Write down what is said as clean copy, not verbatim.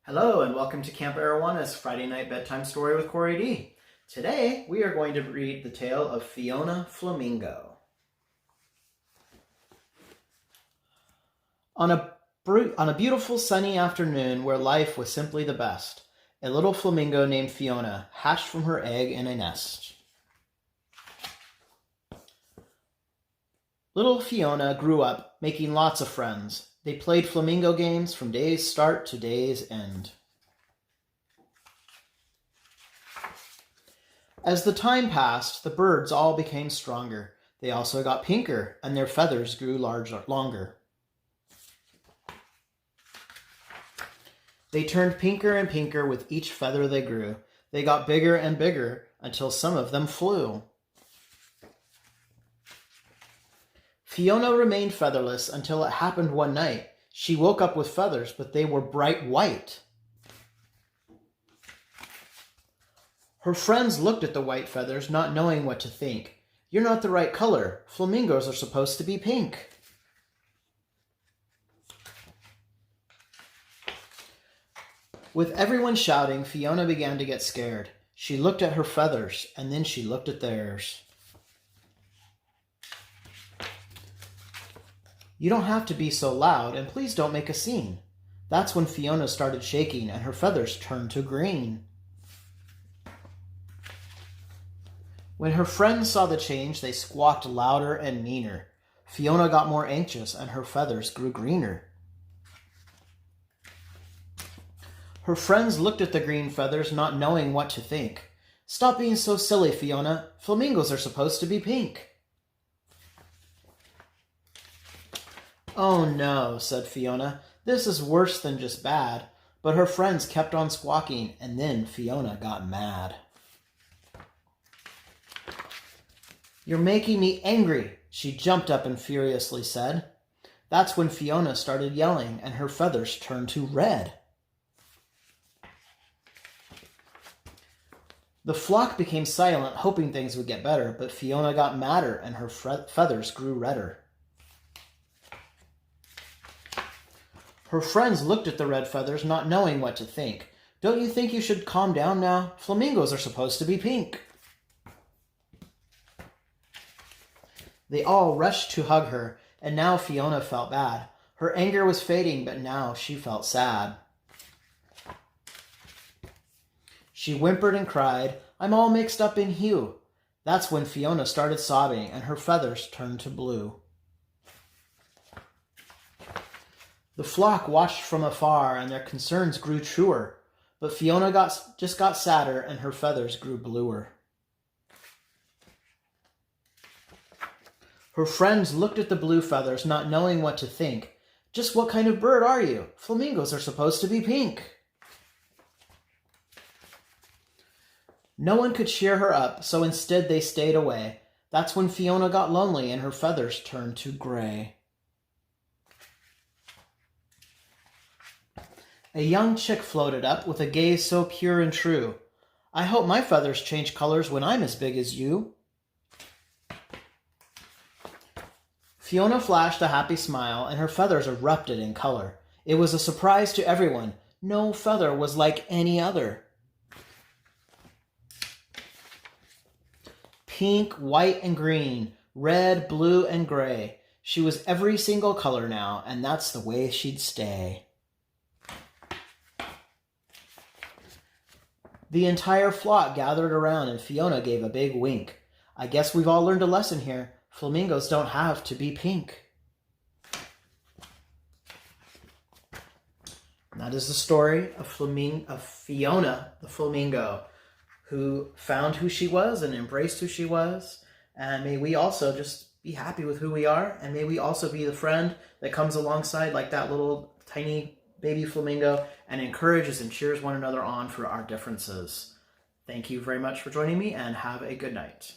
Hello and welcome to Camp Arowana's Friday Night Bedtime Story with CoreyD. Today we are going to read the tale of Fiona Flamingo. On a beautiful sunny afternoon where life was simply the best, a little flamingo named Fiona hatched from her egg in a nest. Little Fiona grew up making lots of friends. They played flamingo games from day's start to day's end. As the time passed, the birds all became stronger. They also got pinker, and their feathers grew longer. They turned pinker and pinker with each feather they grew. They got bigger and bigger until some of them flew. Fiona remained featherless until it happened one night. She woke up with feathers, but they were bright white. Her friends looked at the white feathers, not knowing what to think. "You're not the right color. Flamingos are supposed to be pink." With everyone shouting, Fiona began to get scared. She looked at her feathers, and then she looked at theirs. "You don't have to be so loud, and please don't make a scene." That's when Fiona started shaking and her feathers turned to green. When her friends saw the change, they squawked louder and meaner. Fiona got more anxious and her feathers grew greener. Her friends looked at the green feathers, not knowing what to think. "Stop being so silly, Fiona. Flamingos are supposed to be pink." "Oh no," said Fiona. "This is worse than just bad." But her friends kept on squawking, and then Fiona got mad. "You're making me angry," she jumped up and furiously said. That's when Fiona started yelling, and her feathers turned to red. The flock became silent, hoping things would get better, but Fiona got madder, and her feathers grew redder. Her friends looked at the red feathers, not knowing what to think. "Don't you think you should calm down now? Flamingos are supposed to be pink." They all rushed to hug her, and now Fiona felt bad. Her anger was fading, but now she felt sad. She whimpered and cried, "I'm all mixed up in hue." That's when Fiona started sobbing, and her feathers turned to blue. The flock watched from afar, and their concerns grew truer. But Fiona just got sadder, and her feathers grew bluer. Her friends looked at the blue feathers, not knowing what to think. "Just what kind of bird are you? Flamingos are supposed to be pink." No one could cheer her up, so instead they stayed away. That's when Fiona got lonely, and her feathers turned to gray. A young chick floated up with a gaze so pure and true. "I hope my feathers change colors when I'm as big as you." Fiona flashed a happy smile, and her feathers erupted in color. It was a surprise to everyone. No feather was like any other. Pink, white, and green, red, blue, and gray. She was every single color now, and that's the way she'd stay. The entire flock gathered around, and Fiona gave a big wink. "I guess we've all learned a lesson here. Flamingos don't have to be pink." And that is the story of Fiona the Flamingo, who found who she was and embraced who she was. And may we also just be happy with who we are, and may we also be the friend that comes alongside like that little tiny baby flamingo and encourages and cheers one another on for our differences. Thank you very much for joining me, and have a good night.